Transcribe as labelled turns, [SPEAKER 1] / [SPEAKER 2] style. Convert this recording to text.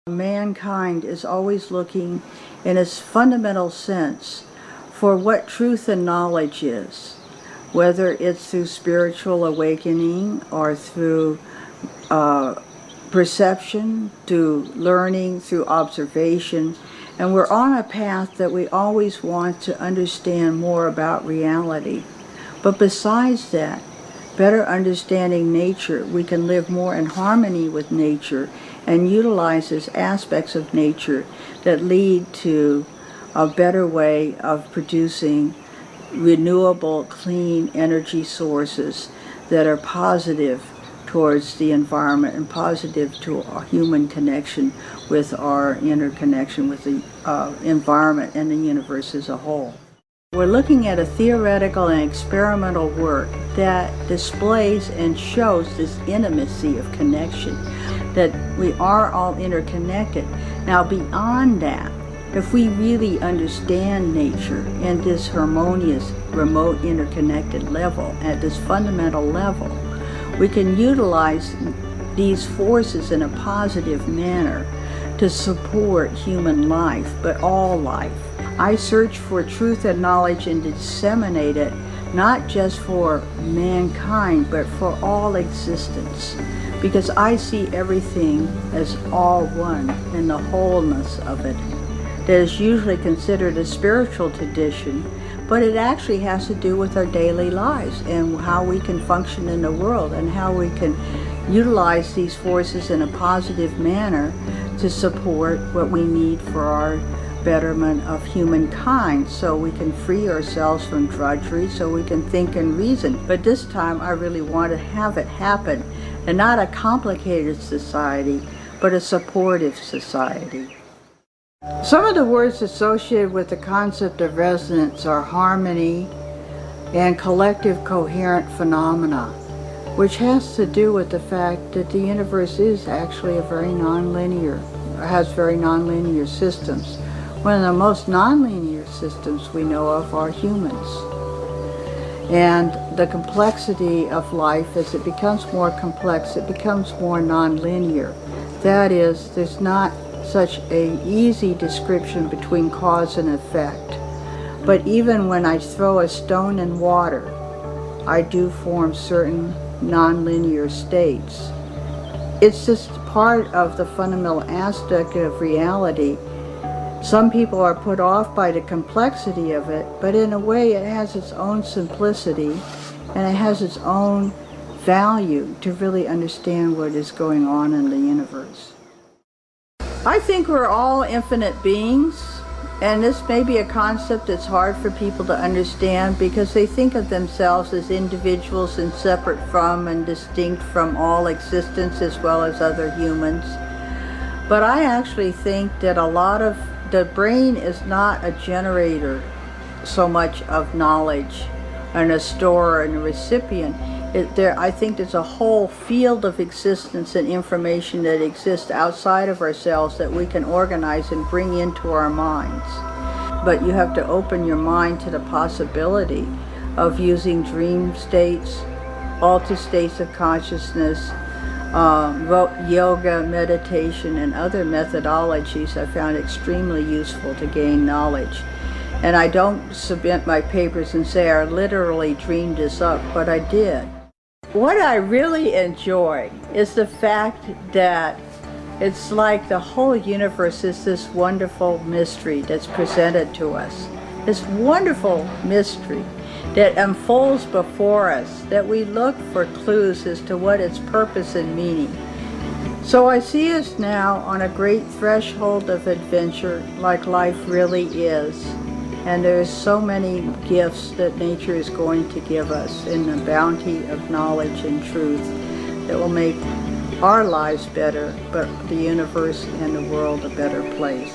[SPEAKER 1] Mankind is always looking in its fundamental sense for what truth and knowledge is, whether it's through spiritual awakening or through perception, through learning, through observation. And we're on a path that we always want to understand more about reality. But besides that, better understanding nature, we can live more in harmony with nature and utilizes aspects of nature that lead to a better way of producing renewable, clean energy sources that are positive towards the environment and positive to our human connection with our interconnection with the environment and the universe as a whole. We're looking at a theoretical and experimental work that displays and shows this intimacy of connection, that we are all interconnected. Now beyond that, if we really understand nature in this harmonious, remote, interconnected level, at this fundamental level, we can utilize these forces in a positive manner to support human life, but all life. I search for truth and knowledge and disseminate it, not just for mankind, but for all existence. Because I see everything as all one in the wholeness of it. That is usually considered a spiritual tradition, but it actually has to do with our daily lives and how we can function in the world and how we can utilize these forces in a positive manner to support what we need for our betterment of humankind, so we can free ourselves from drudgery, so we can think and reason. But this time I really want to have it happen, and not a complicated society, but a supportive society. Some of the words associated with the concept of resonance are harmony and collective coherent phenomena, which has to do with the fact that the universe is actually a very nonlinear, has very nonlinear systems. One of the most nonlinear systems we know of are humans. And the complexity of life, as it becomes more complex, it becomes more nonlinear. That is, there's not such an easy description between cause and effect. But even when I throw a stone in water, I do form certain nonlinear states. It's just part of the fundamental aspect of reality. Some people are put off by the complexity of it, but in a way it has its own simplicity and it has its own value to really understand what is going on in the universe. I think we're all infinite beings, and this may be a concept that's hard for people to understand because they think of themselves as individuals and separate from and distinct from all existence as well as other humans. But I actually think that a lot of the brain is not a generator so much of knowledge and a storer and a recipient. I think there's a whole field of existence and information that exists outside of ourselves that we can organize and bring into our minds. But you have to open your mind to the possibility of using dream states, altered states of consciousness, yoga, meditation, and other methodologies I found extremely useful to gain knowledge. And I don't submit my papers and say I literally dreamed this up, but I did. What I really enjoy is the fact that it's like the whole universe is this wonderful mystery that's presented to us. This wonderful mystery that unfolds before us, that we look for clues as to what its purpose and meaning. So I see us now on a great threshold of adventure, like life really is. And there's so many gifts that nature is going to give us in the bounty of knowledge and truth that will make our lives better, but the universe and the world a better place.